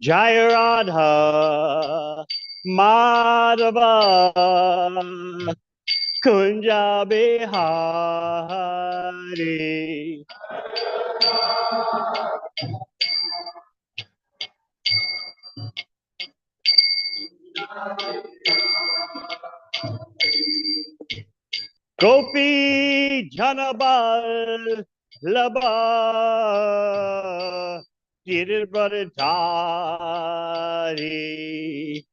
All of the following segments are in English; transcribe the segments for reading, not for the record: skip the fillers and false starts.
Jaya Radha Madhava Kunja Bihari. Gopi Janabal Laba Giridharadhari.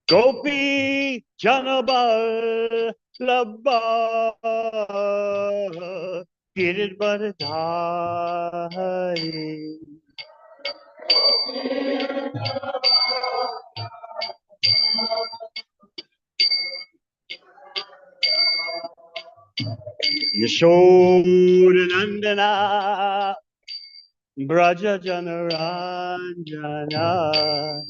Gopi Janabal Laba Giridharadhari. Yashodanandana Braja Janaranjana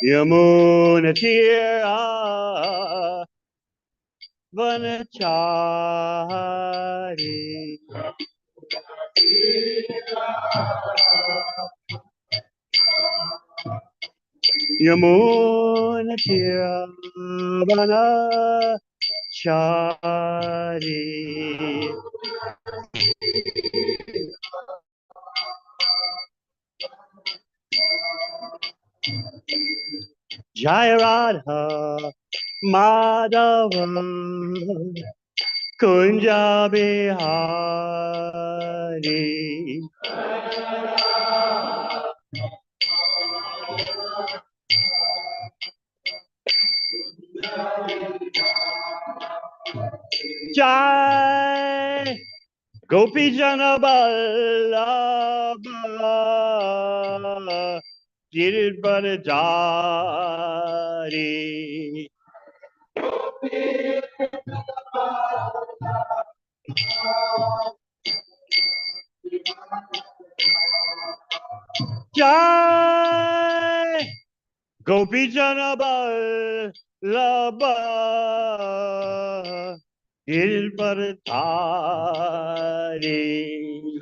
Yamunatira Vanachari. Yamunatira Vanachari. Jaya Radha Madhava Kunja Bihari. Jai Gopi Janaballabha Giridharadhari. Jai Gopi Janaballabha Giridharadhari.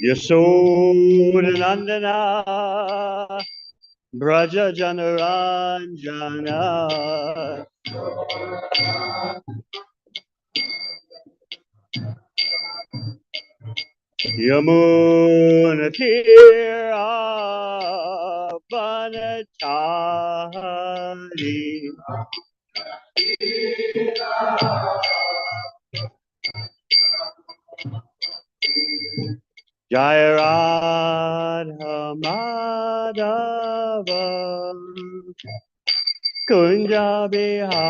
Yashodanandana Braja Janaranjana Yamunatira Vanachari. Jaya Radha Madhava Kunja Bihari.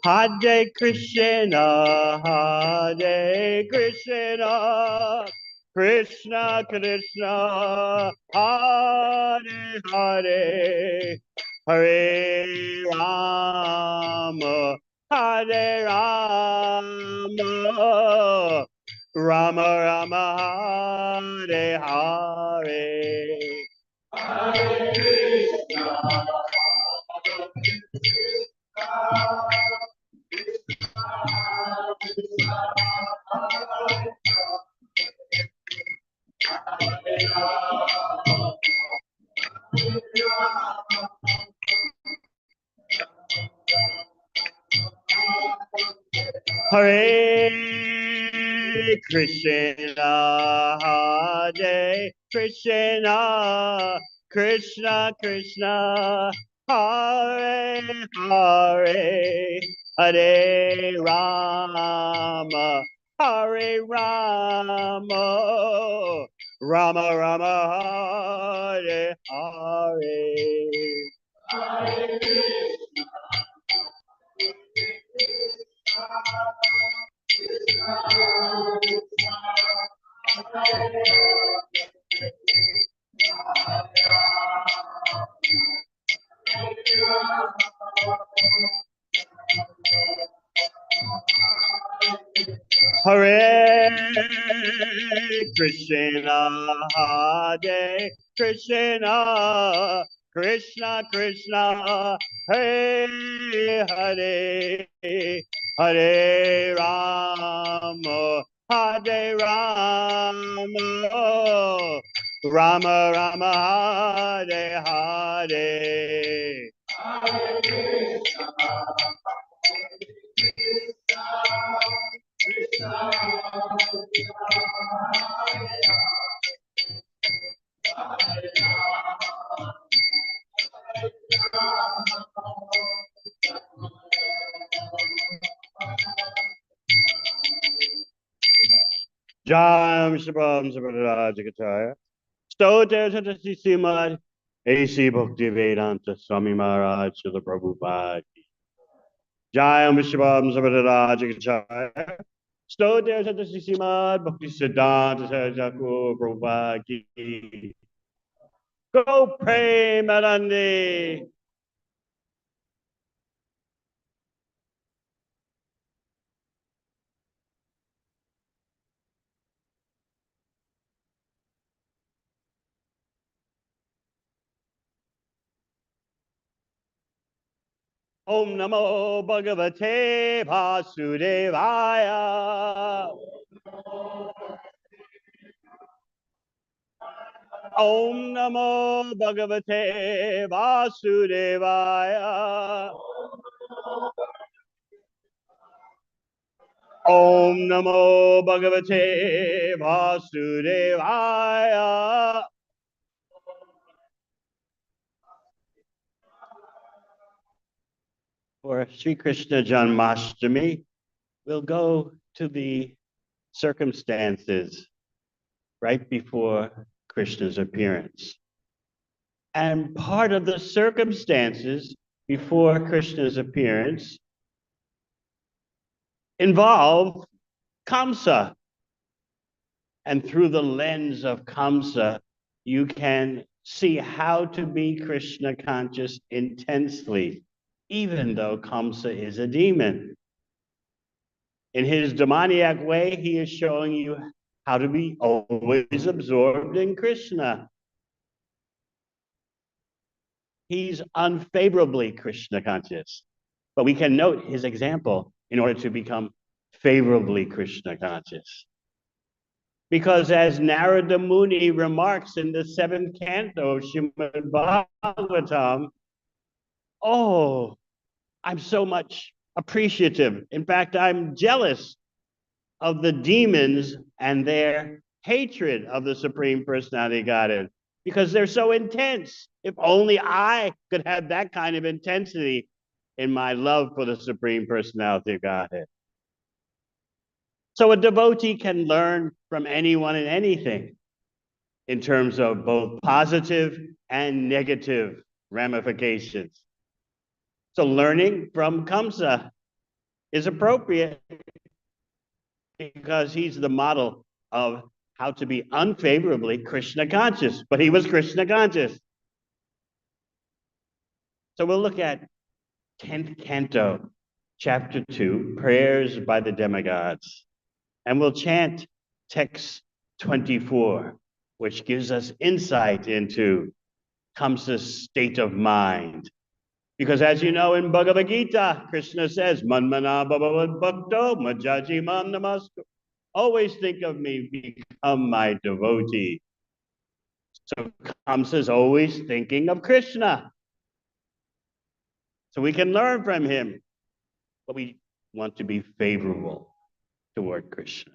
Hare Krishna, Hare Krishna, Krishna Krishna, Hare Hare, Hare Rama, Hare Rama, Rama Rama, Hare Hare. Hare Krishna. Hare Krishna, Hare Krishna, Krishna Krishna, Hare Hare, Hare Rama, Hare Rama, Rama Rama, Hare Hare. Hare Krishna, Hare Krishna, Krishna Krishna, Hare Hare, Hare Rama, Hare Rama, Rama Rama, Hare Hare. Jam Shabam Sabarajakataya. Stoter Tatasi Simad. AC Bhakti Vedanta Swami Maharaj Srila Prabhupada. Jayam Shabam Sabarajakataya. Stoter Tatasi Simad. Bhakti Siddhanta Sajaku Prabhupada. Go pray Madandi. Om Namo Bhagavate Vasudevaya. Om Namo Bhagavate Vasudevaya. Om Namo Bhagavate Vasudevaya. For Sri Krishna Janmasthami, we'll go to the circumstances right before Krishna's appearance. And part of the circumstances before Krishna's appearance involve Kamsa. And through the lens of Kamsa, you can see how to be Krishna conscious intensely, even though Kamsa is a demon. In his demoniac way, he is showing you how to be always absorbed in Krishna. He's unfavorably Krishna conscious, but we can note his example in order to become favorably Krishna conscious. Because as Narada Muni remarks in the 7th canto of Srimad Bhagavatam, oh, I'm so much appreciative. In fact, I'm jealous of the demons and their hatred of the Supreme Personality of Godhead because they're so intense. If only I could have that kind of intensity in my love for the Supreme Personality of Godhead. So a devotee can learn from anyone and anything in terms of both positive and negative ramifications. So learning from Kamsa is appropriate because he's the model of how to be unfavorably Krishna conscious, but he was Krishna conscious. So we'll look at 10th canto, chapter 2, prayers by the demigods. And we'll chant text 24, which gives us insight into Kamsa's state of mind. Because as you know in Bhagavad Gita, Krishna says, Manmana Bhagavad Bhakto Majaji Mam Namastu. Always think of me, become my devotee. So Kamsa is always thinking of Krishna. So we can learn from him, but we want to be favorable toward Krishna.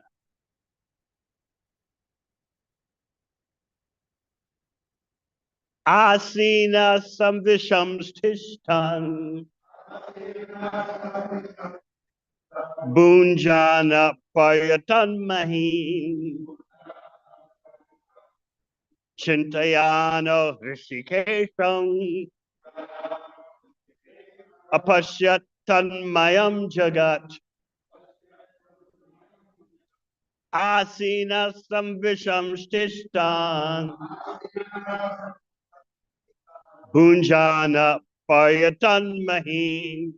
Asina samvisham tishtan. Bunjana Payatan Mahim Chintayano Rishikesham Apashyatan Mayam Jagat Asina Samvisham Shtishtan Bunjana Payatan Mahim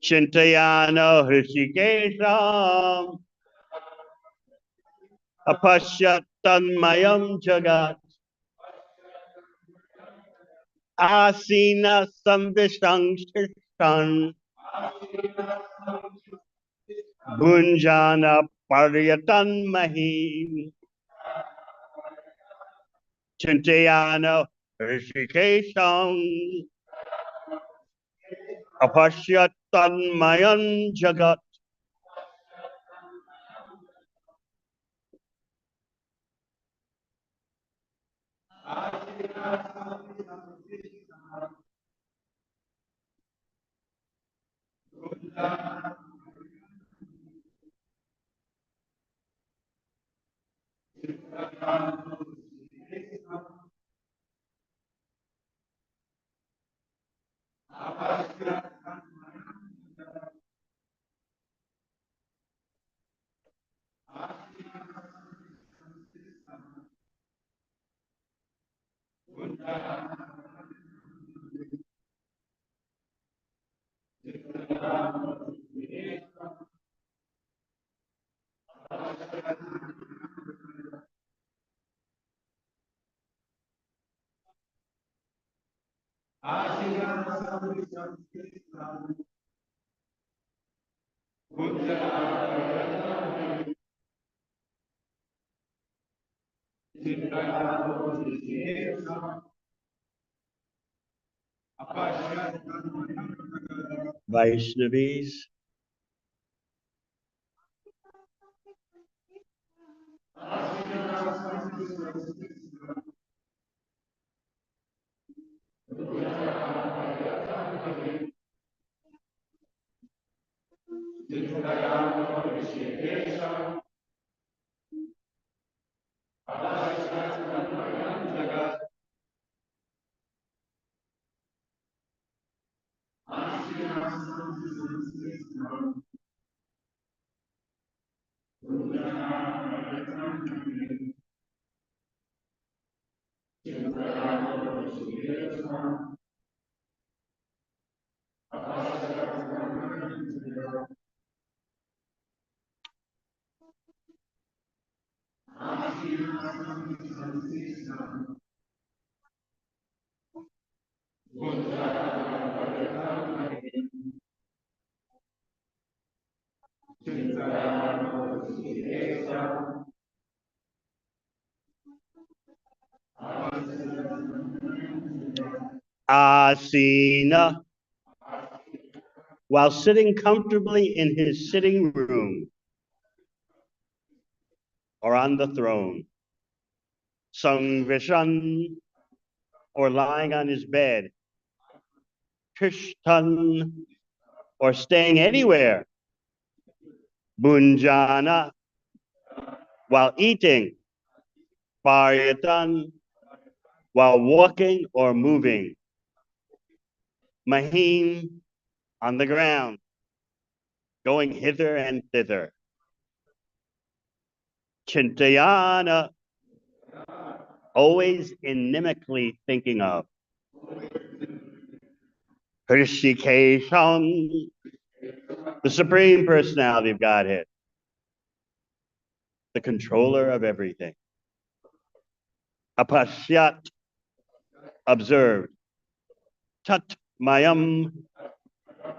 Chintayano Rishikesham Apashyatan Mayam Jagat Asina Samvisham Shtishtan Bunjana Paryatan Mahim Chintayana Rishikesham Apashyatan Mayan Jagat Vaishnavis. Asina, while sitting comfortably in his sitting room or on the throne. Sangvishan, or lying on his bed. Tishtan, or staying anywhere. Bunjana, while eating. Paryatan, while walking or moving. Mahim, on the ground, going hither and thither. Chintayana, always inimically thinking of. Hrishikesham, the Supreme Personality of Godhead, the controller of everything. Apashyat, observed. Tat Mayam,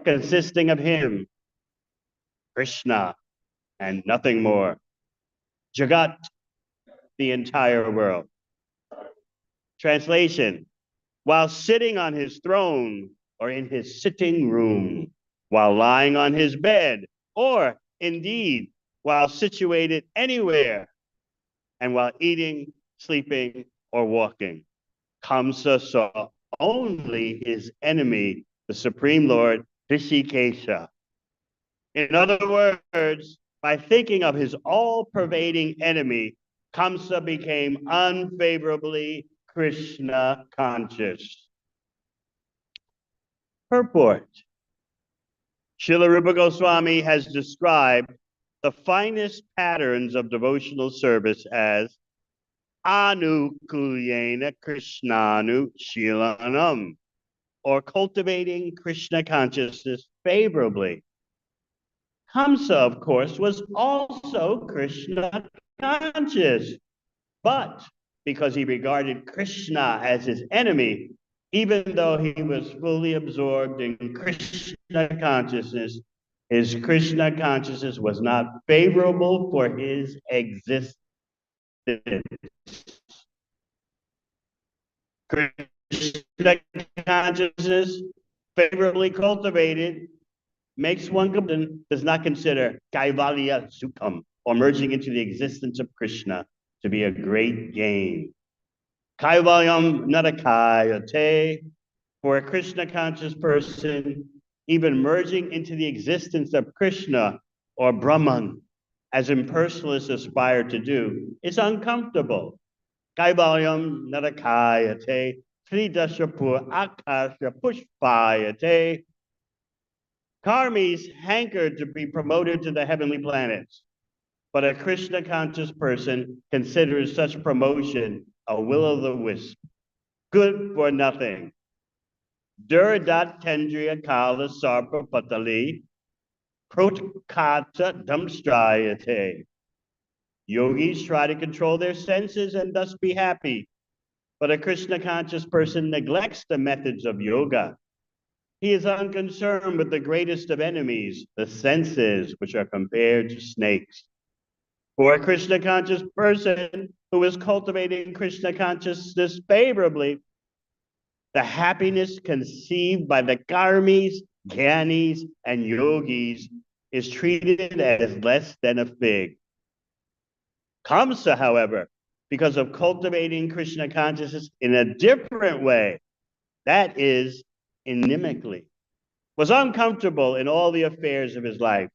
consisting of him. Krishna, and nothing more. Jagat, the entire world. Translation, while sitting on his throne or in his sitting room, while lying on his bed, or indeed, while situated anywhere, and while eating, sleeping, or walking, Kamsa saw only his enemy, the Supreme Lord Rishikesha. In other words, by thinking of his all-pervading enemy, Kamsa became unfavorably Krishna conscious. Purport. Srila Rupa Goswami has described the finest patterns of devotional service as Anukulyena Krishnanu Shilanam, or cultivating Krishna consciousness favorably. Kamsa, of course, was also Krishna conscious, but because he regarded Krishna as his enemy, even though he was fully absorbed in Krishna consciousness, his Krishna consciousness was not favorable for his existence. Krishna consciousness, favorably cultivated, makes one does not consider Kaivalya Sukham, or merging into the existence of Krishna, to be a great gain. Kaivalyam Narakayate, for a Krishna conscious person, even merging into the existence of Krishna or Brahman, as impersonalists aspire to do, is uncomfortable. Kaivalyam Narakayate, Tridashapur Akasha Pushpayate. Karmis hankered to be promoted to the heavenly planets, but a Krishna conscious person considers such promotion a will o' the wisp, good for nothing. Duradat Tendriya Kala Sarpa Patali, Protkata Damstrayate. Yogis try to control their senses and thus be happy, but a Krishna conscious person neglects the methods of yoga. He is unconcerned with the greatest of enemies, the senses, which are compared to snakes. For a Krishna conscious person who is cultivating Krishna consciousness favorably, the happiness conceived by the karmis, gyanis, and yogis is treated as less than a fig. Kamsa, however, because of cultivating Krishna consciousness in a different way, that is, inimically, was uncomfortable in all the affairs of his life.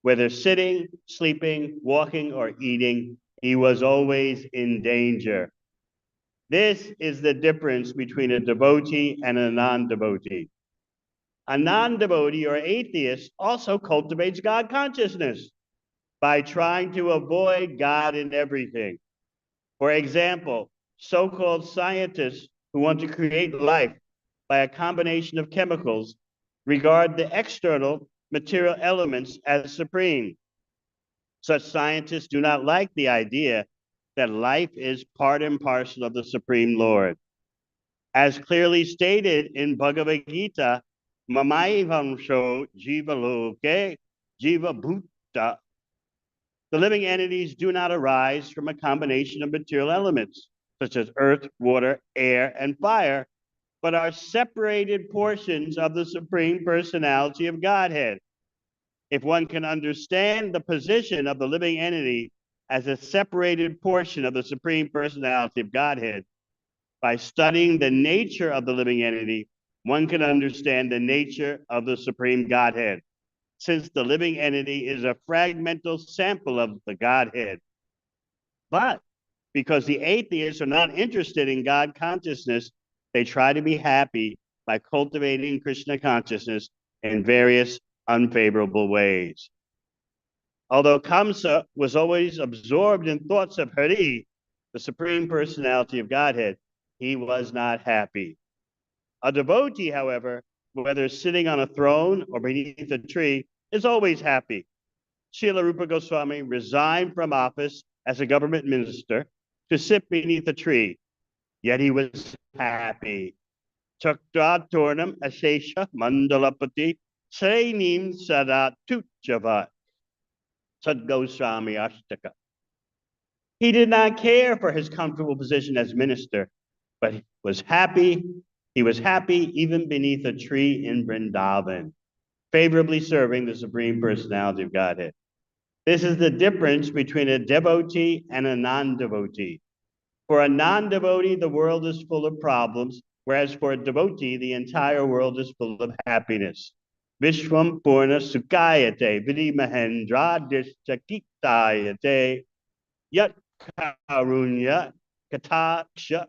Whether sitting, sleeping, walking, or eating, he was always in danger. This is the difference between a devotee and a non-devotee. A non-devotee or atheist also cultivates God consciousness by trying to avoid God in everything. For example, so-called scientists who want to create life by a combination of chemicals regard the external material elements as supreme. Such scientists do not like the idea that life is part and parcel of the Supreme Lord. As clearly stated in Bhagavad Gita, Mamaivamsho Jiva Loke Jiva Bhuta. The living entities do not arise from a combination of material elements, such as earth, water, air, and fire, but are separated portions of the Supreme Personality of Godhead. If one can understand the position of the living entity as a separated portion of the Supreme Personality of Godhead, by studying the nature of the living entity, one can understand the nature of the Supreme Godhead, since the living entity is a fragmental sample of the Godhead. But because the atheists are not interested in God consciousness, they try to be happy by cultivating Krishna consciousness in various unfavorable ways. Although Kamsa was always absorbed in thoughts of Hari, the Supreme Personality of Godhead, he was not happy. A devotee, however, whether sitting on a throne or beneath a tree, is always happy. Srila Rupa Goswami resigned from office as a government minister to sit beneath a tree, yet he was happy. Chakra Tornam Ashesha Mandalapati Sainim Sadat Tuchavat. Sad Goswami Ashtaka. He did not care for his comfortable position as minister, but he was happy. He was happy even beneath a tree in Vrindavan, favorably serving the Supreme Personality of Godhead. This is the difference between a devotee and a non-devotee. For a non-devotee, the world is full of problems, whereas for a devotee, the entire world is full of happiness. Vishwam Purna Sukayate, Vidi Mahendra Dishakitayate, Yat Karunya Kataksha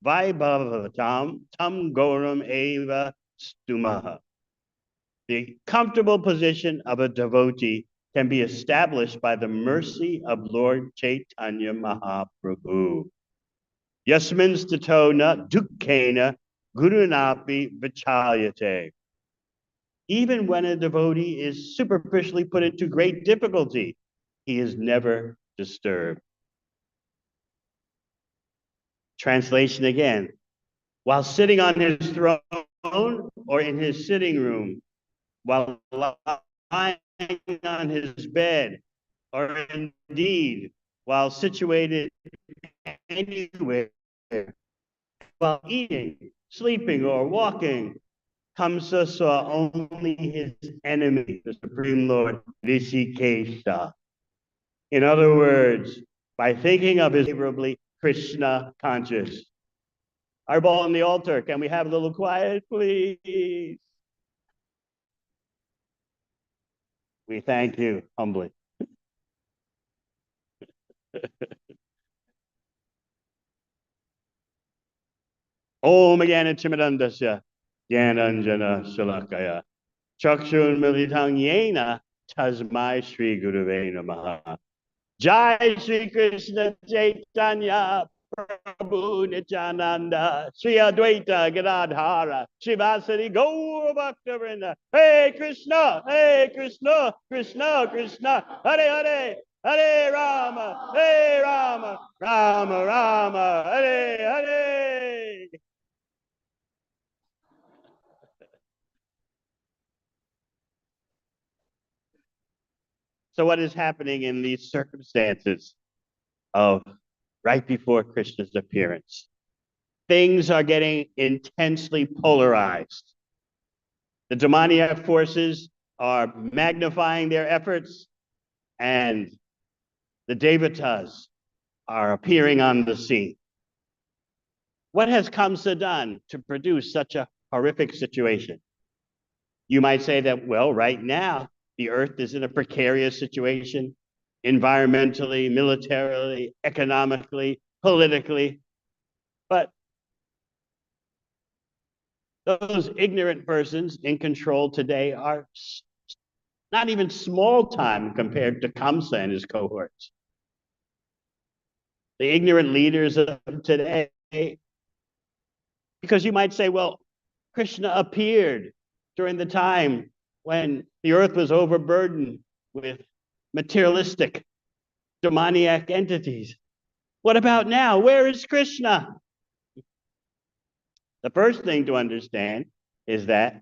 Vaibhavatam Tam Goram Eva Stumaha. The comfortable position of a devotee can be established by the mercy of Lord Chaitanya Mahaprabhu. Yasmin statona dukkena gurunapi vichalyate. Even when a devotee is superficially put into great difficulty, he is never disturbed. Translation again. While sitting on his throne or in his sitting room, while lying on his bed, or indeed while situated anywhere, while eating, sleeping, or walking, Kamsa saw only his enemy, the Supreme Lord Rishikesha. In other words, by thinking of his favorably Krishna conscious. Our ball on the altar, can we have a little quiet, please? We thank you humbly. Om Jnana Timidandasya, Jnananjana Shalakaya, Chakshun Militang Yena, Tasmai Sri Guruve Namaha. Jai Sri Krishna Chaitanya, Prabhu Nityananda, Sri Advaita Gadadhara, Shivasari Gaura Bhaktivinoda. Hey Krishna, Krishna, Krishna, Hare Hare, Hare Rama, Rama Rama, Hare Hare. So what is happening in these circumstances of right before Krishna's appearance? Things are getting intensely polarized. The demoniac forces are magnifying their efforts, and the devatas are appearing on the scene. What has Kamsa done to produce such a horrific situation? You might say that, well, right now, the earth is in a precarious situation, environmentally, militarily, economically, politically. But those ignorant persons in control today are not even small time compared to Kamsa and his cohorts. The ignorant leaders of today, because you might say, well, Krishna appeared during the time when the earth was overburdened with materialistic, demoniac entities. What about now? Where is Krishna? The first thing to understand is that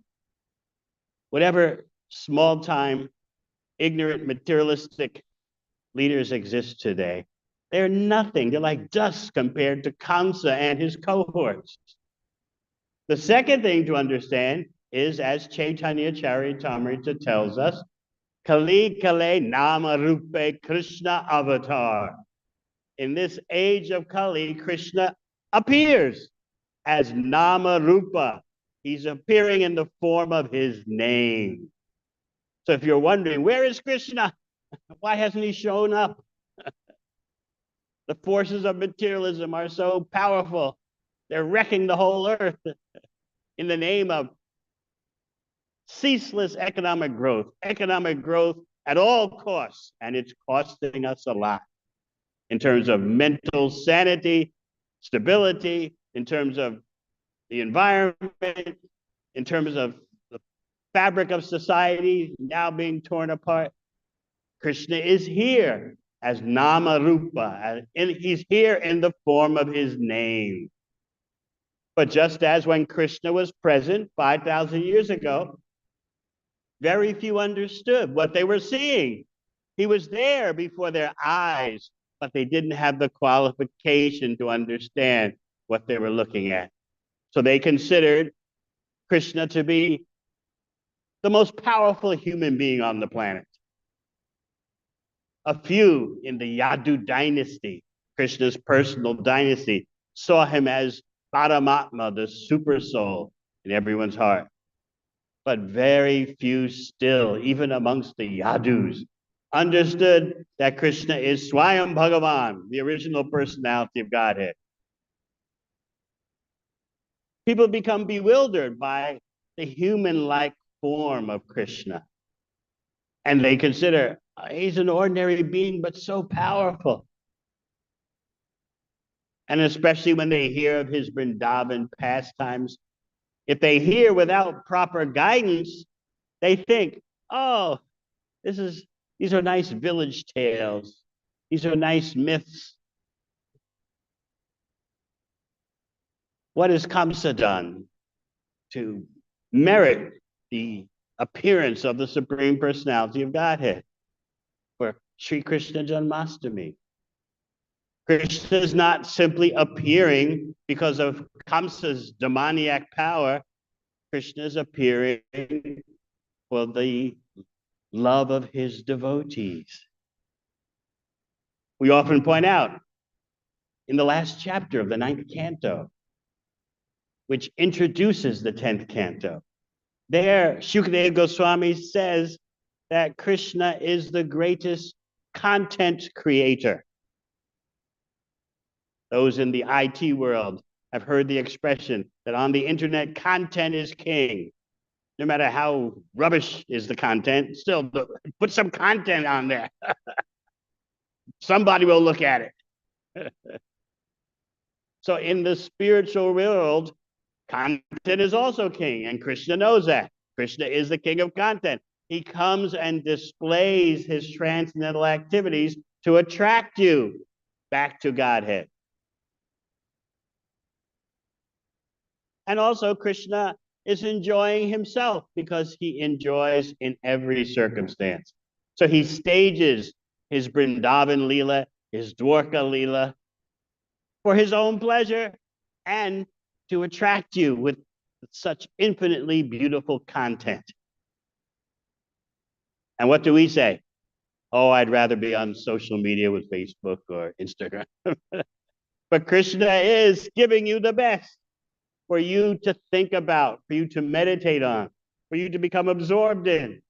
whatever small-time, ignorant, materialistic leaders exist today, they're nothing. They're like dust compared to Kamsa and his cohorts. The second thing to understand is, as Chaitanya Charitamrita tells us, Kali Kale Nama Rupe Krishna Avatar. In this age of Kali, Krishna appears as Nama Rupa. He's appearing in the form of his name. So if you're wondering, where is Krishna? Why hasn't he shown up? The forces of materialism are so powerful. They're wrecking the whole earth in the name of ceaseless economic growth at all costs. And it's costing us a lot in terms of mental sanity, stability, in terms of the environment, in terms of the fabric of society now being torn apart. Krishna is here as Nama Rupa, and he's here in the form of his name. But just as when Krishna was present 5,000 years ago, very few understood what they were seeing. He was there before their eyes, but they didn't have the qualification to understand what they were looking at. So they considered Krishna to be the most powerful human being on the planet. A few in the Yadu dynasty, Krishna's personal dynasty, saw him as Paramatma, the super soul in everyone's heart. but very few still, even amongst the Yadus, understood that Krishna is Swayam Bhagavan, the original personality of Godhead. People become bewildered by the human-like form of Krishna. And they consider he's an ordinary being, but so powerful. And especially when they hear of his Vrindavan pastimes, if they hear without proper guidance, they think, oh, these are nice village tales. These are nice myths. What has Kamsa done to merit the appearance of the Supreme Personality of Godhead for Sri Krishna Janmasthami? Krishna is not simply appearing because of Kamsa's demoniac power. Krishna is appearing for the love of his devotees. We often point out in the last chapter of the 9th canto, which introduces the 10th canto, there Shukadeva Goswami says that Krishna is the greatest content creator. Those in the IT world have heard the expression that on the internet, content is king. No matter how rubbish is the content, still put some content on there. Somebody will look at it. So in the spiritual world, content is also king, and Krishna knows that. Krishna is the king of content. He comes and displays his transcendental activities to attract you back to Godhead. And also Krishna is enjoying himself because he enjoys in every circumstance. So he stages his Vrindavan Leela, his Dwarka Leela for his own pleasure and to attract you with such infinitely beautiful content. And what do we say? Oh, I'd rather be on social media with Facebook or Instagram. But Krishna is giving you the best for you to think about, for you to meditate on, for you to become absorbed in.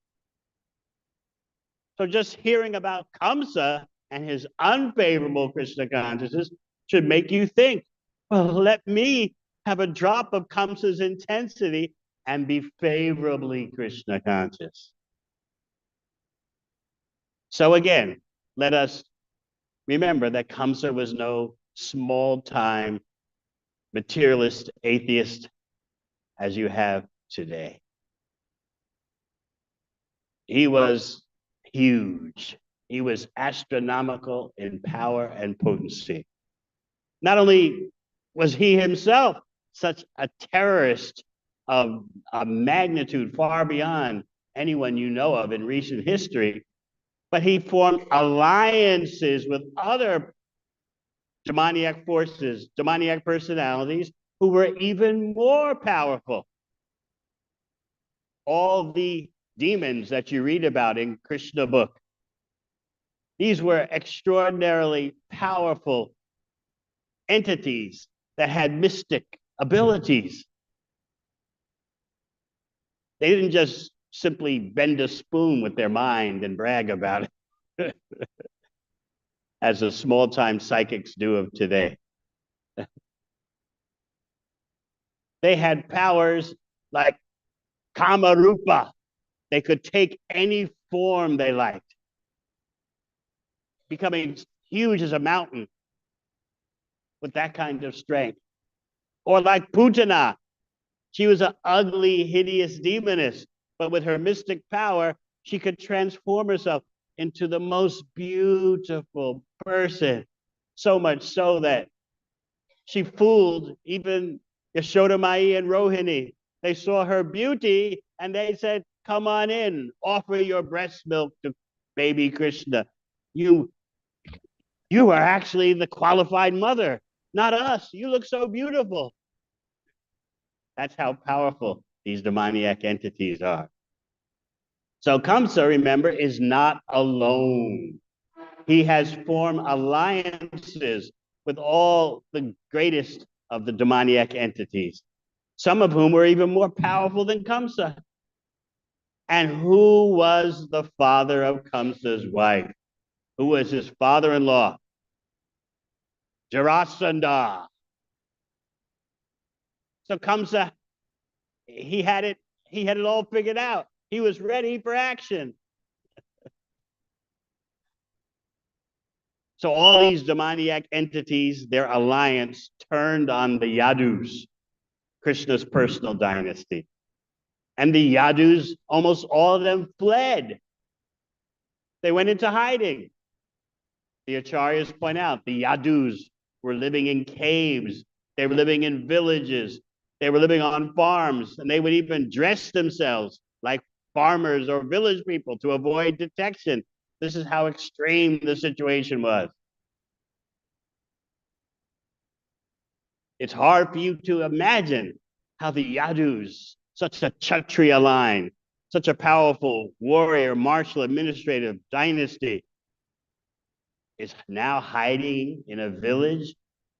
So just hearing about Kamsa and his unfavorable Krishna consciousness should make you think, well, let me have a drop of Kamsa's intensity and be favorably Krishna conscious. So again, let us remember that Kamsa was no small-time materialist atheist as you have today. He was huge. He was astronomical in power and potency. Not only was he himself such a terrorist of a magnitude far beyond anyone you know of in recent history, but he formed alliances with other demoniac forces, demoniac personalities who were even more powerful. All the demons that you read about in Krishna book, these were extraordinarily powerful entities that had mystic abilities. They didn't just simply bend a spoon with their mind and brag about it, as the small-time psychics do of today. They had powers like Kamarupa. They could take any form they liked, becoming huge as a mountain with that kind of strength. Or like Putana, she was an ugly, hideous demoness, but with her mystic power, she could transform herself into the most beautiful person. So much so that she fooled even Yashoda Mai and Rohini. They saw her beauty and they said, come on in, offer your breast milk to baby Krishna. You are actually the qualified mother, not us. You look so beautiful. That's how powerful these demoniac entities are. So Kamsa, remember, is not alone. He has formed alliances with all the greatest of the demoniac entities, some of whom were even more powerful than Kamsa. And who was the father of Kamsa's wife? Who was his father-in-law? Jarasandha. So Kamsa, he had it all figured out. He was ready for action. So all these demoniac entities, their alliance turned on the Yadus, Krishna's personal dynasty. And the Yadus, almost all of them fled. They went into hiding. The Acharyas point out the Yadus were living in caves. They were living in villages. They were living on farms, and they would even dress themselves like farmers or village people to avoid detection. This is how extreme the situation was. It's hard for you to imagine how the Yadus, such a Kshatriya line, such a powerful warrior, martial, administrative dynasty, is now hiding in a village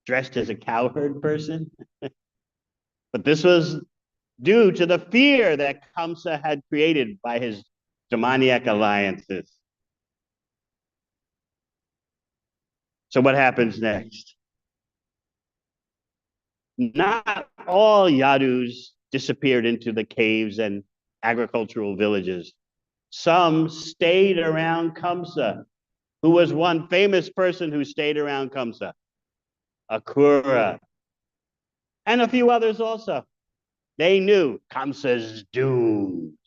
dressed as a cowherd person. But this was due to the fear that Kamsa had created by his demoniac alliances. So what happens next? Not all Yadus disappeared into the caves and agricultural villages. Some stayed around Kamsa, who was one famous person who stayed around Kamsa, Akrura, and a few others also. They knew Kamsa's doomed.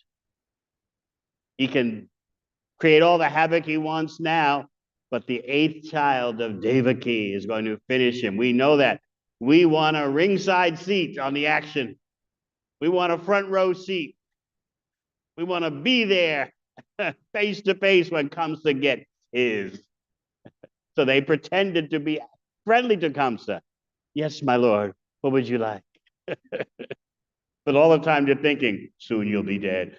He can create all the havoc he wants now, but the eighth child of Devaki is going to finish him. We know that. We want a ringside seat on the action. We want a front row seat. We want to be there face to face when Kamsa gets his. So they pretended to be friendly to Kamsa. Yes, my lord, what would you like? But all the time you're thinking, soon you'll be dead.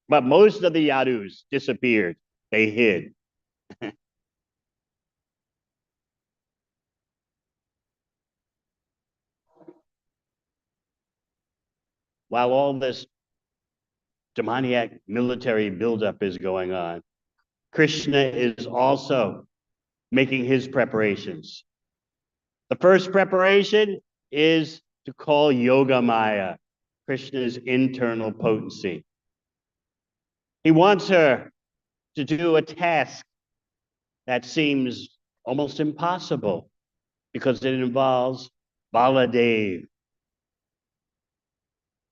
But most of the Yadus disappeared. They hid. While all this demoniac military buildup is going on, Krishna is also making his preparations. The first preparation is to call Yoga Maya, Krishna's internal potency. He wants her to do a task that seems almost impossible because it involves Baladev.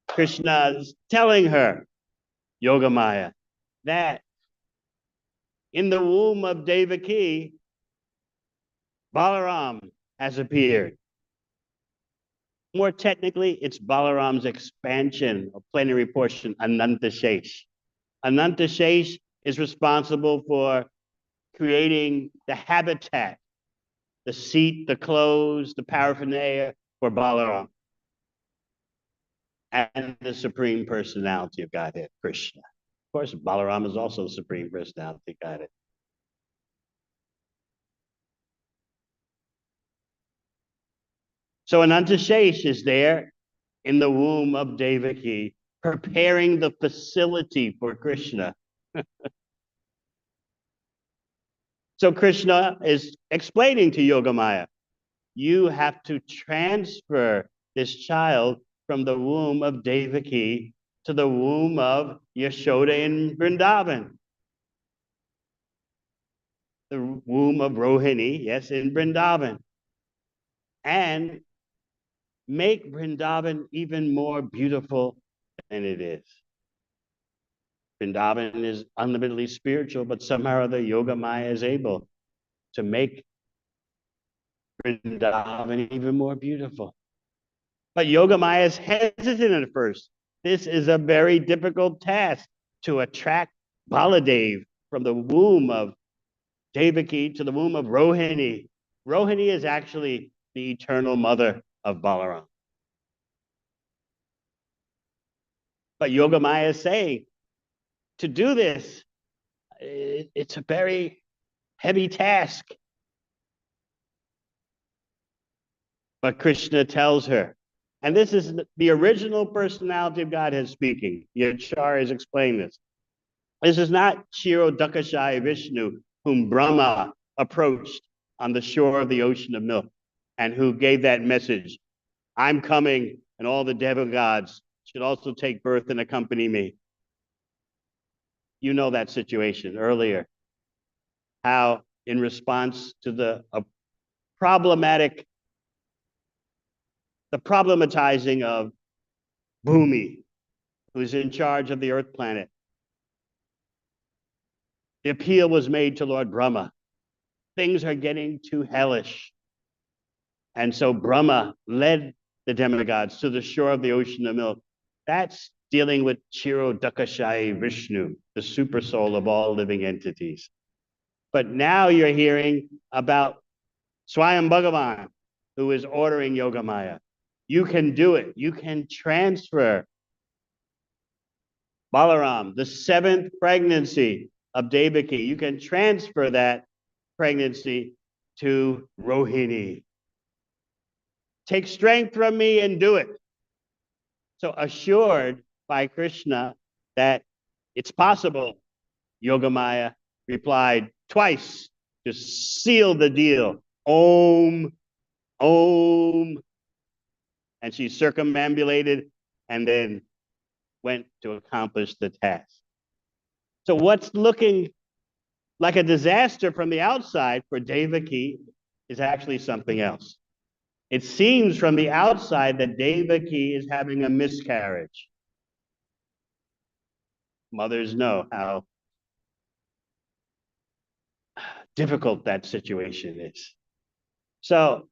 Krishna is telling her, Yoga Maya, that in the womb of Devaki, Balaram has appeared. More technically, it's Balaram's expansion of plenary portion, Anantashesh. Anantashesh is responsible for creating the habitat, the seat, the clothes, the paraphernalia for Balaram and the Supreme Personality of Godhead, Krishna. Of course, Balaram is also the Supreme Personality of Godhead. So Anantashesh is there in the womb of Devaki, preparing the facility for Krishna. So Krishna is explaining to Yogamaya, you have to transfer this child from the womb of Devaki to the womb of Yashoda in Vrindavan. The womb of Rohini, yes, in Vrindavan. And make Vrindavan even more beautiful than it is. Vrindavan is unlimitedly spiritual, but somehow or other Yoga Maya is able to make Vrindavan even more beautiful. But Yoga Maya is hesitant at first. This is a very difficult task to attract Baladev from the womb of Devaki to the womb of Rohini. Rohini is actually the eternal mother of Balaram. But Yoga Maya is saying, to do this, it's a very heavy task. But Krishna tells her, And this is the original personality of Godhead speaking. The Acharyas explain this. This is not Kshirodakashayi Vishnu, whom Brahma approached on the shore of the ocean of milk, and who gave that message, I'm coming, and all the demigods should also take birth and accompany me. You know that situation earlier, how in response to the problematizing of Bhumi, who's in charge of the earth planet, the appeal was made to Lord Brahma. Things are getting too hellish. And so Brahma led the demigods to the shore of the ocean of milk. That's dealing with Kshirodakashayi Vishnu, the super soul of all living entities. But now you're hearing about Swayam Bhagavan, who is ordering Yogamaya. You can do it. You can transfer Balaram, the seventh pregnancy of Devaki. You can transfer that pregnancy to Rohini. Take strength from me and do it. So assured by Krishna that it's possible, Yogamaya replied twice to seal the deal. Om, Om. And she circumambulated and then went to accomplish the task. So what's looking like a disaster from the outside for Devaki is actually something else. It seems from the outside that Devaki is having a miscarriage. Mothers know how difficult that situation is. So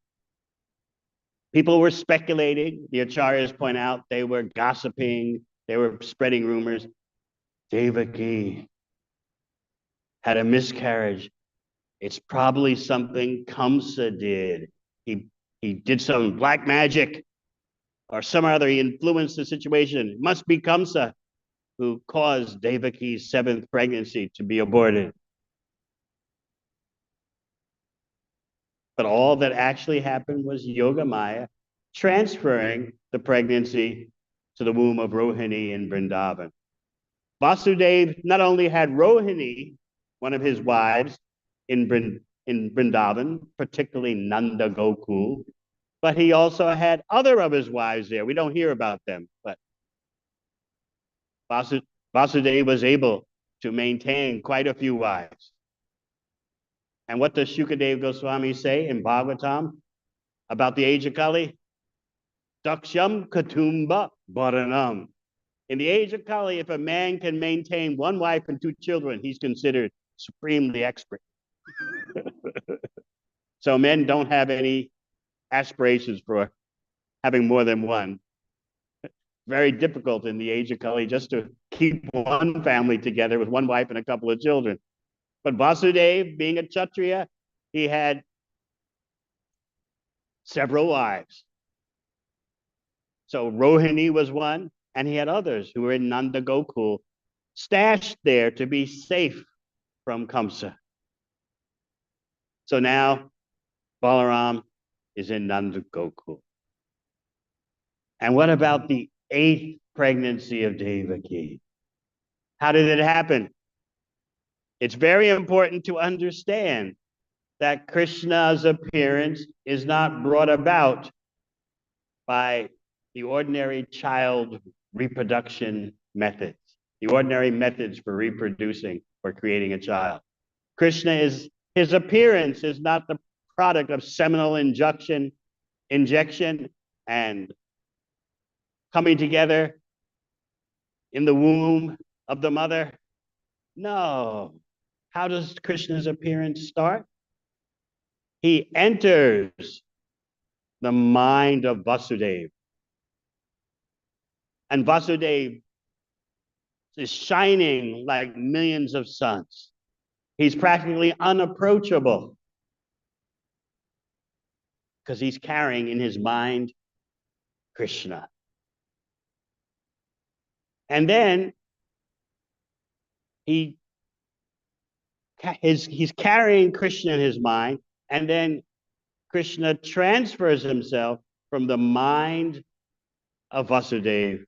people were speculating. The Acharyas point out they were gossiping. They were spreading rumors. Devaki had a miscarriage. It's probably something Kamsa did. He did some black magic or some other. He influenced the situation. It must be Kamsa who caused Devaki's seventh pregnancy to be aborted. But all that actually happened was Yogamaya transferring the pregnancy to the womb of Rohini in Vrindavan. Vasudeva not only had Rohini, one of his wives, in Vrindavan, particularly Nanda Gokul, but he also had other of his wives there. We don't hear about them, but Vasudeva was able to maintain quite a few wives. And what does Shukadeva Goswami say in Bhagavatam about the age of Kali? Daksham Katumba Bharanam. In the age of Kali, if a man can maintain one wife and two children, he's considered supremely expert. So men don't have any aspirations for having more than one. Very difficult in the age of Kali just to keep one family together with one wife and a couple of children. But Vasudeva, being a Kshatriya, he had several wives. So Rohini was one, and he had others who were in Nanda Gokul, stashed there to be safe from Kamsa. So now Balaram is in Nanda Gokul. And what about the eighth pregnancy of Devaki? How did it happen? It's very important to understand that Krishna's appearance is not brought about by the ordinary child reproduction methods, the ordinary methods for reproducing or creating a child. His appearance is not the product of seminal injection and coming together in the womb of the mother. No. How does Krishna's appearance start? He enters the mind of Vasudeva. And Vasudeva is shining like millions of suns. He's practically unapproachable because he's carrying in his mind Krishna. And then he's carrying Krishna in his mind, and then Krishna transfers himself from the mind of Vasudeva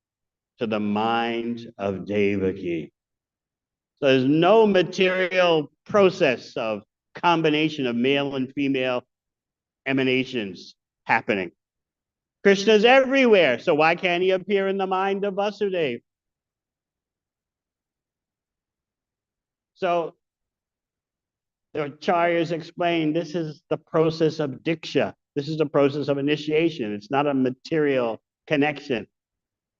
to the mind of Devaki. So there's no material process of combination of male and female emanations happening. Krishna's everywhere, so why can't he appear in the mind of Vasudeva? So the acharyas explain this is the process of diksha. This is the process of initiation. It's not a material connection.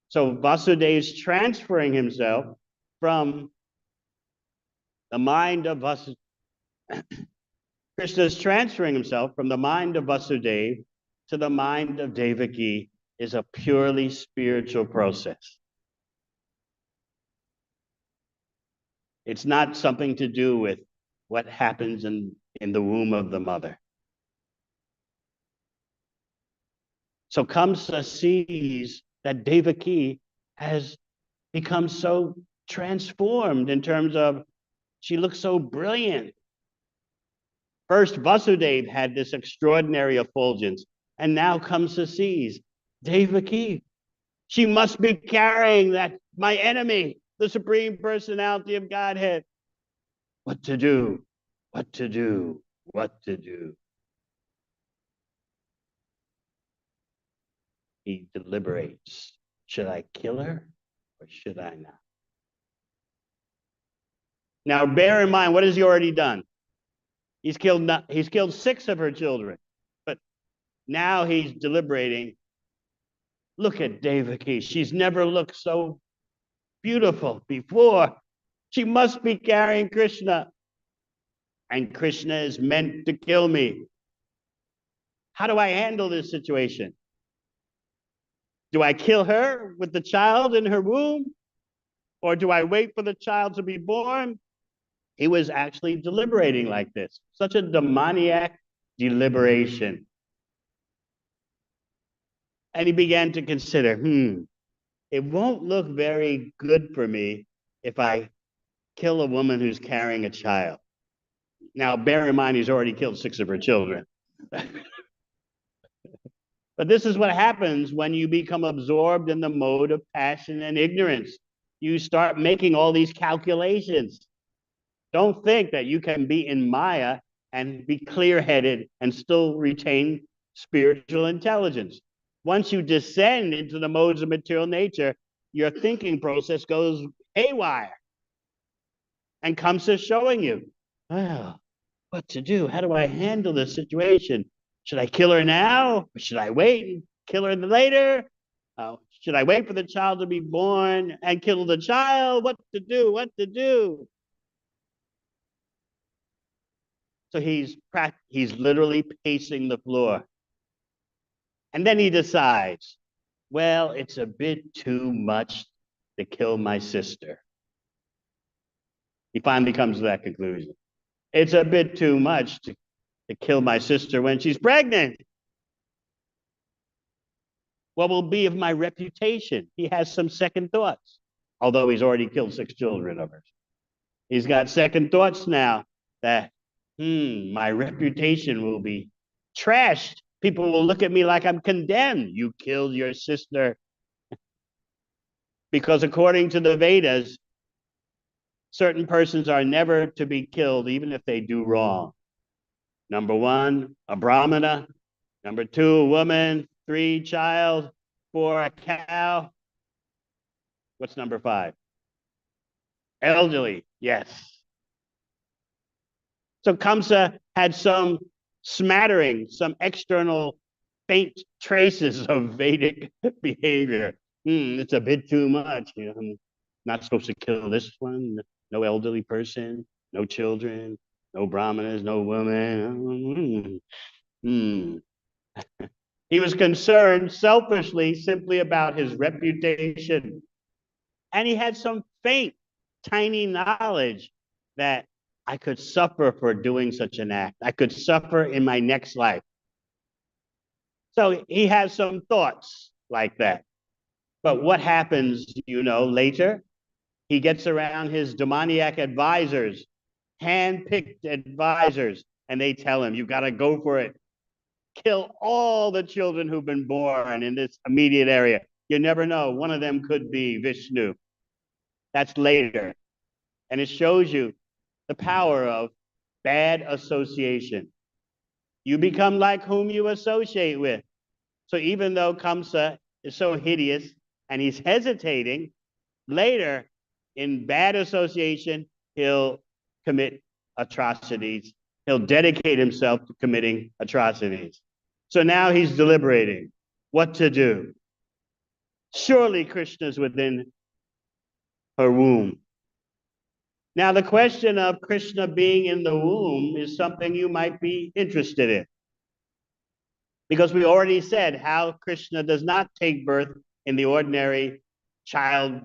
So Vasudeva is transferring himself from the mind of Vasudeva. Krishna is transferring himself from the mind of Vasudeva to the mind of Devaki is a purely spiritual process. It's not something to do with what happens in the womb of the mother. So Kamsa sees that Devaki has become so transformed in terms of she looks so brilliant. First, Vasudeva had this extraordinary effulgence, and now Kamsa sees Devaki. She must be carrying that, my enemy, the Supreme Personality of Godhead. What to do? What to do? What to do? He deliberates. Should I kill her or should I not? Now, bear in mind, what has he already done? He's killed 6 of her children, but now he's deliberating. Look at Devaki. She's never looked so beautiful before. She must be carrying Krishna. And Krishna is meant to kill me. How do I handle this situation? Do I kill her with the child in her womb? Or do I wait for the child to be born? He was actually deliberating like this. Such a demoniac deliberation. And he began to consider, it won't look very good for me if I kill a woman who's carrying a child. Now, bear in mind, he's already killed 6 of her children. But this is what happens when you become absorbed in the mode of passion and ignorance. You start making all these calculations. Don't think that you can be in Maya and be clear-headed and still retain spiritual intelligence. Once you descend into the modes of material nature, your thinking process goes haywire and comes to showing you, well, what to do? How do I handle this situation? Should I kill her now? Or should I wait and kill her later? Should I wait for the child to be born and kill the child? What to do? What to do? So he's literally pacing the floor. And then he decides, well, it's a bit too much to kill my sister. He finally comes to that conclusion. It's a bit too much to kill my sister when she's pregnant. What will be of my reputation? He has some second thoughts, although he's already killed 6 children of hers. He's got second thoughts now that, my reputation will be trashed. People will look at me like I'm condemned. You killed your sister. Because according to the Vedas, certain persons are never to be killed, even if they do wrong. Number 1, a Brahmana. Number 2, a woman. 3, child. 4, a cow. What's number 5? Elderly, yes. So Kamsa had some smattering, some external faint traces of Vedic behavior. It's a bit too much. I'm not supposed to kill this one. No elderly person, no children, no brahmanas, no women. He was concerned selfishly simply about his reputation. And he had some faint, tiny knowledge that I could suffer for doing such an act. I could suffer in my next life. So he has some thoughts like that. But what happens, later? He gets around his demoniac advisors, hand-picked advisors, and they tell him, you got to go for it. Kill all the children who've been born in this immediate area. You never know. One of them could be Vishnu. That's later. And it shows you the power of bad association. You become like whom you associate with. So even though Kamsa is so hideous and he's hesitating, later in bad association, he'll commit atrocities. He'll dedicate himself to committing atrocities. So now he's deliberating what to do. Surely Krishna's within her womb. Now, the question of Krishna being in the womb is something you might be interested in. Because we already said how Krishna does not take birth in the ordinary child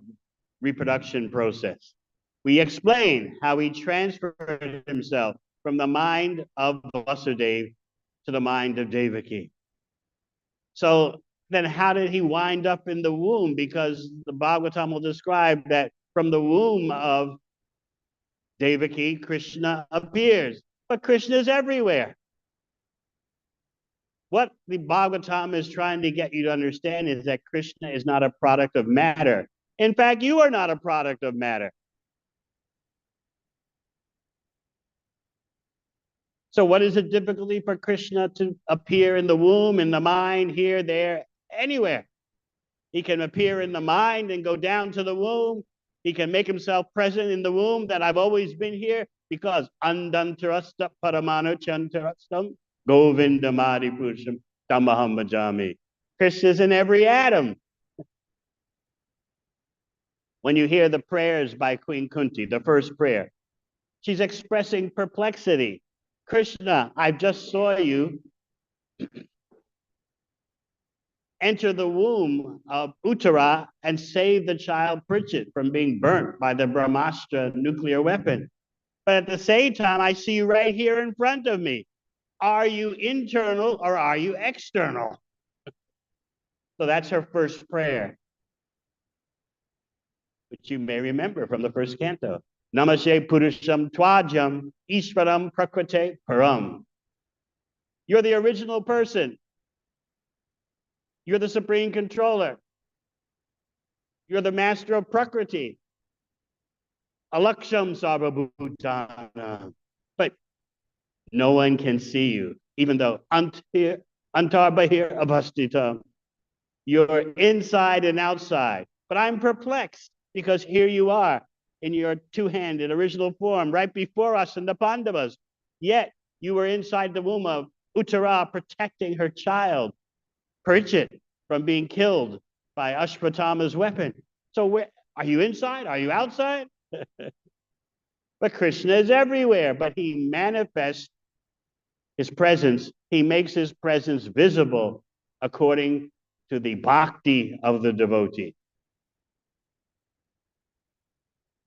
reproduction process. We explain how he transferred himself from the mind of Vasudeva to the mind of Devaki. So then how did he wind up in the womb? Because the Bhagavatam will describe that from the womb of Devaki, Krishna appears. But Krishna is everywhere. What the Bhagavatam is trying to get you to understand is that Krishna is not a product of matter. In fact, you are not a product of matter. So what is the difficulty for Krishna to appear in the womb, in the mind, here, there, anywhere? He can appear in the mind and go down to the womb. He can make himself present in the womb, that I've always been here, because andantarasta paramano chantarastam govindamadi purusham tamaham bhajami. Krishna is in every atom. When you hear the prayers by Queen Kunti, the first prayer, she's expressing perplexity. Krishna, I just saw you enter the womb of Uttara and save the child Pritchett from being burnt by the Brahmastra nuclear weapon. But at the same time, I see you right here in front of me. Are you internal or are you external? So that's her first prayer, which you may remember from the first canto. Namaste Purusham Twajam Ishvaram Prakrite Param. You're the original person. You're the supreme controller. You're the master of Prakriti. Alaksham Sarvabhutana. But no one can see you, even though Antar Bahir Avastitam. You're inside and outside. But I'm perplexed because here you are in your two-handed original form right before us in the Pandavas. Yet you were inside the womb of Uttara protecting her child, Pritchett, from being killed by Ashwatthama's weapon. So where are you inside? Are you outside? But Krishna is everywhere, but he manifests his presence. He makes his presence visible according to the bhakti of the devotee.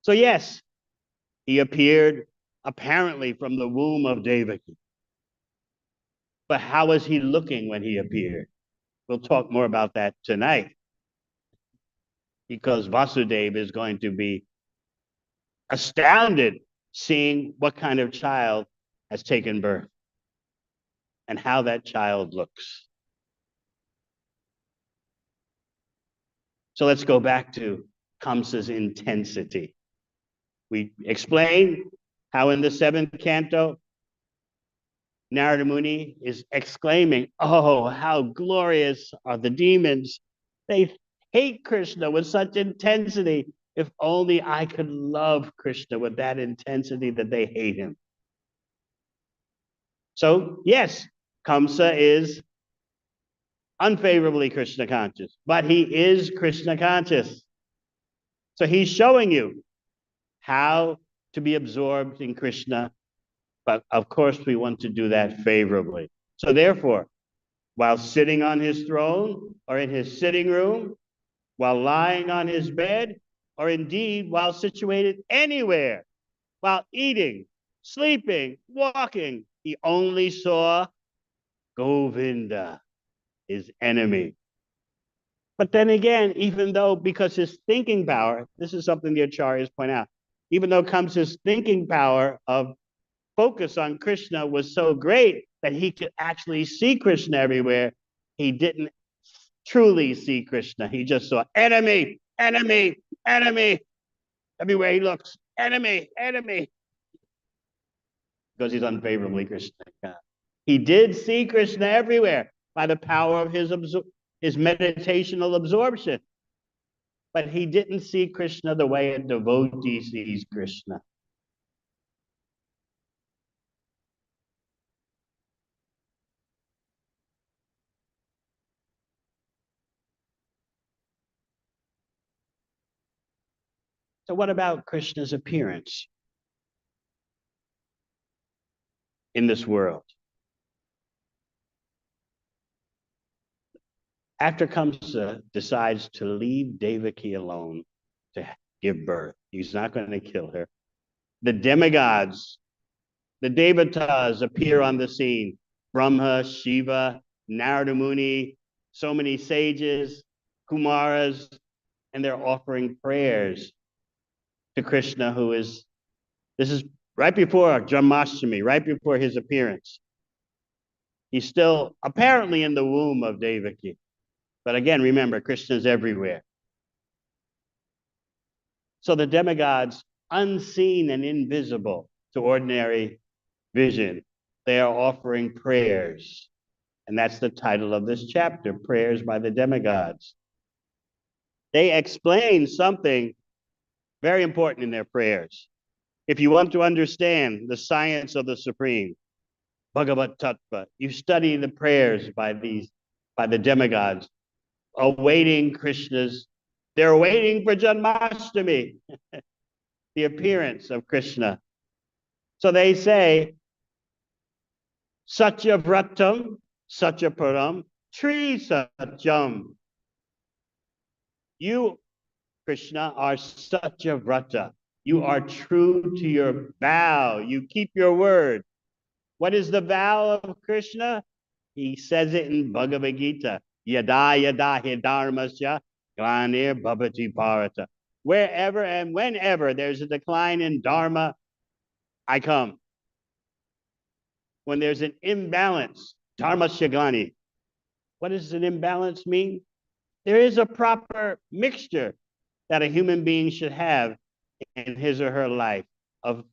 So yes, he appeared apparently from the womb of Devaki. But how was he looking when he appeared? We'll talk more about that tonight, because Vasudeva is going to be astounded seeing what kind of child has taken birth and how that child looks. So let's go back to Kamsa's intensity. We explained how in the 7th canto, Narada Muni is exclaiming, oh, how glorious are the demons. They hate Krishna with such intensity. If only I could love Krishna with that intensity that they hate him. So yes, Kamsa is unfavorably Krishna conscious, but he is Krishna conscious. So he's showing you how to be absorbed in Krishna, but of course we want to do that favorably. So therefore, while sitting on his throne or in his sitting room, while lying on his bed, or indeed while situated anywhere, while eating, sleeping, walking, he only saw Govinda, his enemy. But then again, even though, because his thinking power, this is something the acharyas point out, even though Kamsa's thinking power of focus on Krishna was so great that he could actually see Krishna everywhere, he didn't truly see Krishna. He just saw enemy, enemy, enemy. Everywhere he looks, enemy, enemy. Because he's unfavorably Krishna. He did see Krishna everywhere by the power of his meditational absorption. But he didn't see Krishna the way a devotee sees Krishna. So what about Krishna's appearance in this world? After Kamsa decides to leave Devaki alone to give birth, he's not going to kill her. The demigods, the devatas appear on the scene. Brahma, Shiva, Narada Muni, so many sages, Kumaras, and they're offering prayers to Krishna, this is right before Janmasthami, right before his appearance. He's still apparently in the womb of Devaki. But again, remember, Krishna's everywhere. So the demigods, unseen and invisible to ordinary vision, they are offering prayers. And that's the title of this chapter, Prayers by the Demigods. They explain something very important in their prayers. If you want to understand the science of the Supreme, Bhagavat Tattva, you study the prayers by the demigods, awaiting Krishna's, they're waiting for Janmashtami, the appearance of Krishna. So they say, Satya Vratam, Satya Param, Tri Satyam. You, Krishna, are Satya Vrata. You are true to your vow. You keep your word. What is the vow of Krishna? He says it in Bhagavad Gita. Yada yada hi dharmasya glanir bhavati bharata. Wherever and whenever there's a decline in dharma, I come. When there's an imbalance, dharmasya glani. What does an imbalance mean? There is a proper mixture that a human being should have in his or her life of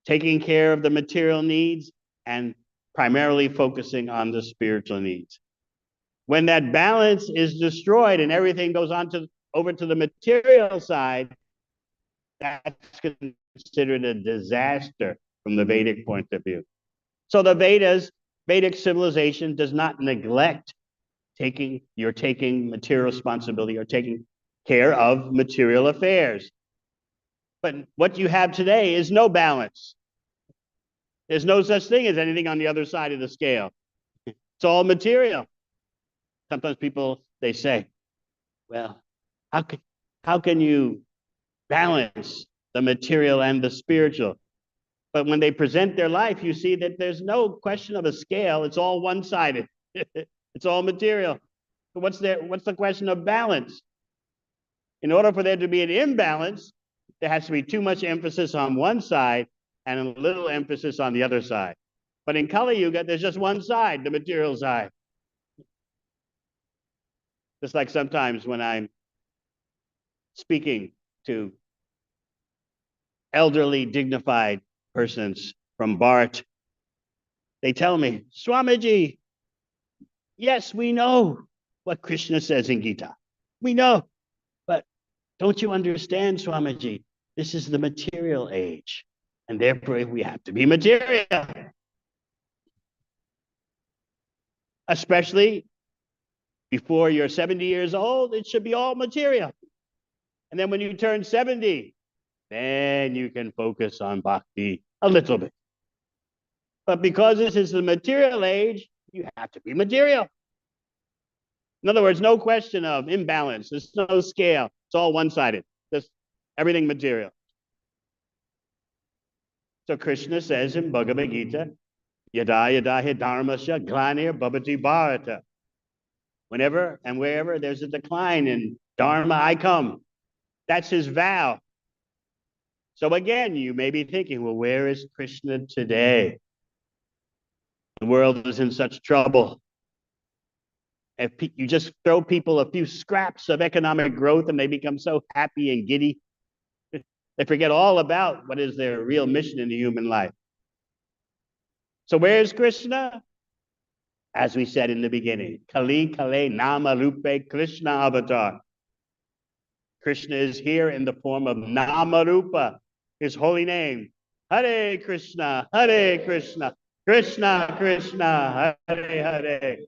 taking care of the material needs and primarily focusing on the spiritual needs. When that balance is destroyed and everything goes over to the material side, that's considered a disaster from the Vedic point of view. So the Vedic civilization does not neglect taking material responsibility or taking care of material affairs. But what you have today is no balance. There's no such thing as anything on the other side of the scale. It's all material. Sometimes people, they say, well, how can you balance the material and the spiritual? But when they present their life, you see that there's no question of a scale. It's all one-sided. It's all material. So what's the question of balance? In order for there to be an imbalance, there has to be too much emphasis on one side and a little emphasis on the other side. But in Kali Yuga, there's just one side, the material side. Just like sometimes when I'm speaking to elderly, dignified persons from Bharat, they tell me, Swamiji, yes, we know what Krishna says in Gita. We know, but don't you understand, Swamiji? This is the material age, and therefore we have to be material. Especially before you're 70 years old, it should be all material. And then when you turn 70, then you can focus on bhakti a little bit. But because this is the material age, you have to be material. In other words, no question of imbalance. There's no scale. It's all one-sided. Just everything material. So Krishna says in Bhagavad Gita, Yada yada hi dharmasya glanir bhavati bharata. Whenever and wherever there's a decline in dharma, I come. That's his vow. So again, you may be thinking, well, where is Krishna today? The world is in such trouble. If you just throw people a few scraps of economic growth and they become so happy and giddy, they forget all about what is their real mission in the human life. So where's Krishna? As we said in the beginning, Kali Kale Nama Rupe Krishna Avatar. Krishna is here in the form of Nama Rupa, his holy name. Hare Krishna, Krishna Krishna, Hare,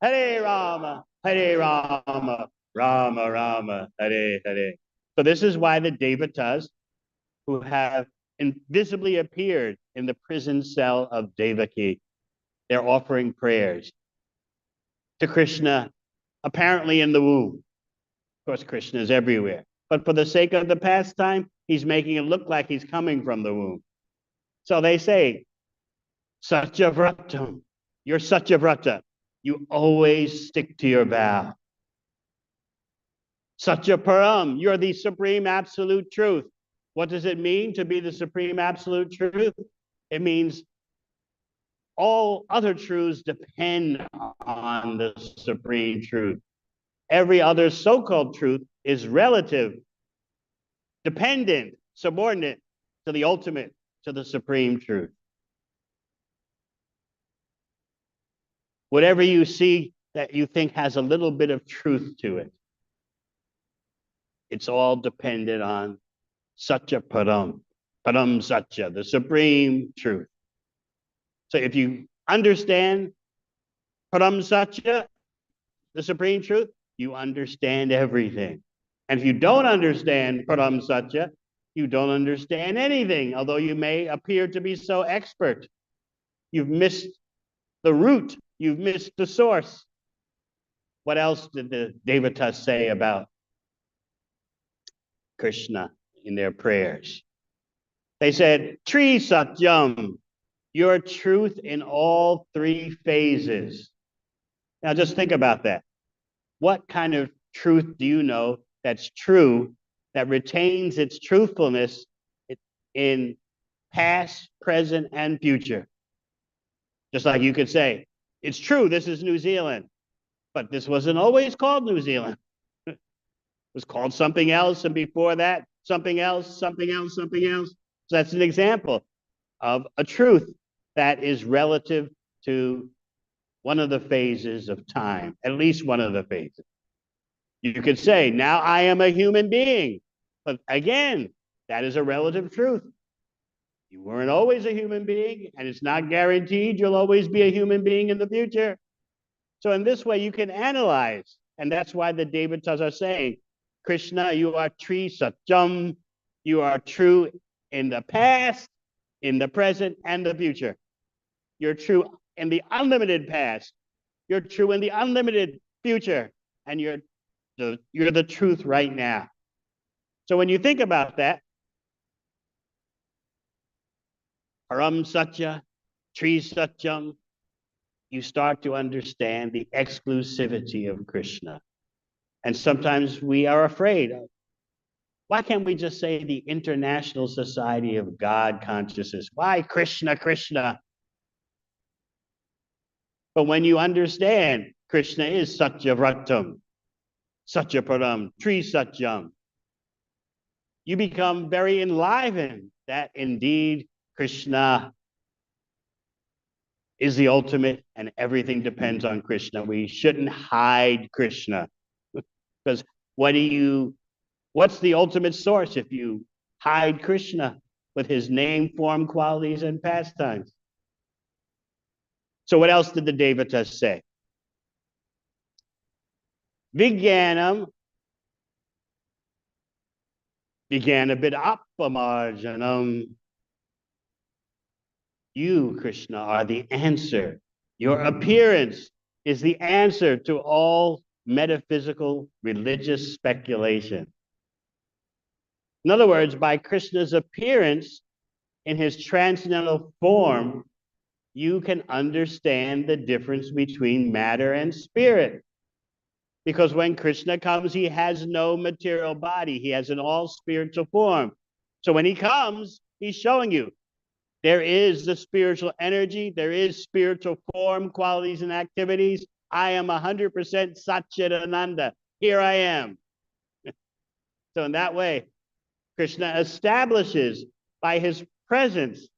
Hare Rama, Rama Rama, Hare Hare. So this is why the Devatas, who have invisibly appeared in the prison cell of Devaki, they're offering prayers to Krishna, apparently in the womb. Of course, Krishna is everywhere. But for the sake of the pastime, he's making it look like he's coming from the womb. So they say, Satyavratam, you're Satyavrata. You always stick to your vow. Satyaparam, you're the supreme absolute truth. What does it mean to be the supreme absolute truth? It means all other truths depend on the supreme truth. Every other so-called truth is relative, dependent, subordinate to the ultimate, to the supreme truth. Whatever you see that you think has a little bit of truth to it, it's all dependent on Satya Param, Param Satya, the supreme truth. So if you understand Param Satya, the supreme truth, you understand everything. And if you don't understand Param Satya, you don't understand anything, although you may appear to be so expert. You've missed the root, you've missed the source. What else did the Devatas say about Krishna in their prayers? They said, Tri Satyam, your truth in all three phases. Now just think about that. What kind of truth do you know that's true, that retains its truthfulness in past, present, and future? Just like you could say, it's true, this is New Zealand, but this wasn't always called New Zealand. It was called something else, and before that, something else, something else, something else. So that's an example of a truth that is relative to one of the phases of time, at least one of the phases. You could say, now I am a human being. But again, that is a relative truth. You weren't always a human being, and it's not guaranteed you'll always be a human being in the future. So in this way, you can analyze. And that's why the Devatas are saying, Krishna, you are Tri Satyam. You are true in the past, in the present, and the future. You're true in the unlimited past. You're true in the unlimited future. And you're the truth right now. So when you think about that, Param Satya, Tri Satyam, you start to understand the exclusivity of Krishna. And sometimes we are afraid of, why can't we just say the International Society of God Consciousness? Why Krishna, Krishna? But when you understand Krishna is Satyavratam, Satyaparam, Tri Satyam, you become very enlivened that indeed Krishna is the ultimate and everything depends on Krishna. We shouldn't hide Krishna, because what's the ultimate source if you hide Krishna with his name, form, qualities, and pastimes? So what else did the Devatas say? Vijnanam, Vijnanabhidappamarjanam. You, Krishna, are the answer. Your appearance is the answer to all metaphysical religious speculation. In other words, by Krishna's appearance in his transcendental form, you can understand the difference between matter and spirit. Because when Krishna comes, he has no material body. He has an all spiritual form. So when he comes, he's showing you there is the spiritual energy, there is spiritual form, qualities, and activities, I am 100% Satchidananda. Here I am. So in that way, Krishna establishes by his presence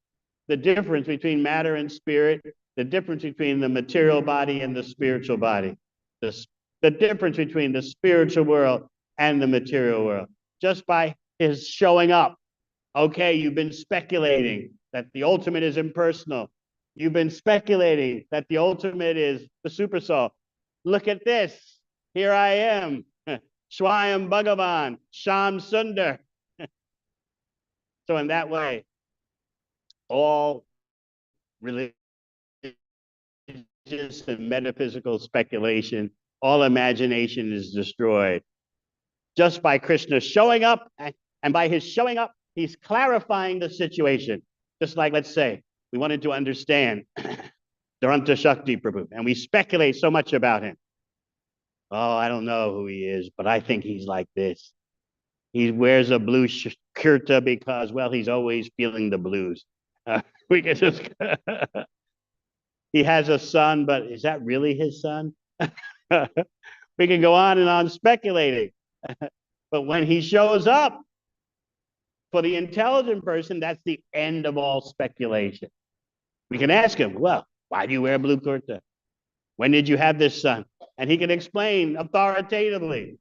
the difference between matter and spirit, the difference between the material body and the spiritual body, the difference between the spiritual world and the material world, just by his showing up. Okay, you've been speculating that the ultimate is impersonal. You've been speculating that the ultimate is the supersoul. Look at this. Here I am. Swayam Bhagavan, Sham Sundar. So in that way, all religious and metaphysical speculation, all imagination is destroyed. Just by Krishna showing up, and by his showing up, he's clarifying the situation. Just like, let's say, we wanted to understand Duranta Shakti Prabhu, and we speculate so much about him. Oh, I don't know who he is, but I think he's like this. He wears a blue kurta because, well, he's always feeling the blues. We can just, he has a son, but is that really his son? We can go on and on speculating. But when he shows up, for the intelligent person, that's the end of all speculation. We can ask him, well, why do you wear blue kurta? When did you have this son? And he can explain authoritatively.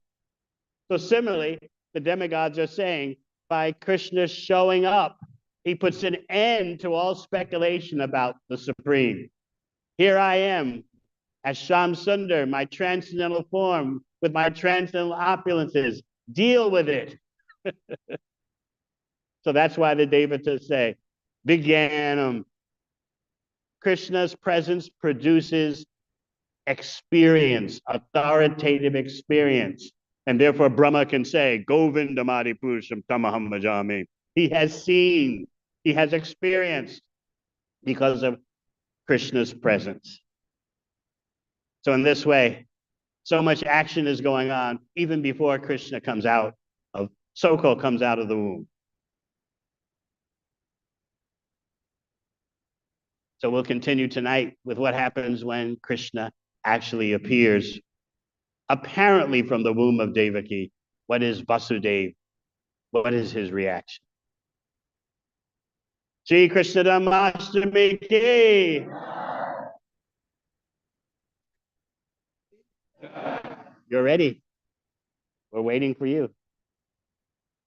So similarly, the demigods are saying, by Krishna showing up, he puts an end to all speculation about the Supreme. Here I am, as Sham Sundar, my transcendental form, with my transcendental opulences. Deal with it. So that's why the Devatas say, Vijnanam. Krishna's presence produces experience, authoritative experience. And therefore Brahma can say, Govindamadi Purusham Tamaham Bhajami. He has seen, he has experienced because of Krishna's presence. So in this way, so much action is going on even before Krishna comes out of, so-called comes out of the womb. So we'll continue tonight with what happens when Krishna actually appears, apparently from the womb of Devaki. What is Vasudeva? What is his reaction? Shri Krishna Janmasthami ki. You're ready. We're waiting for you.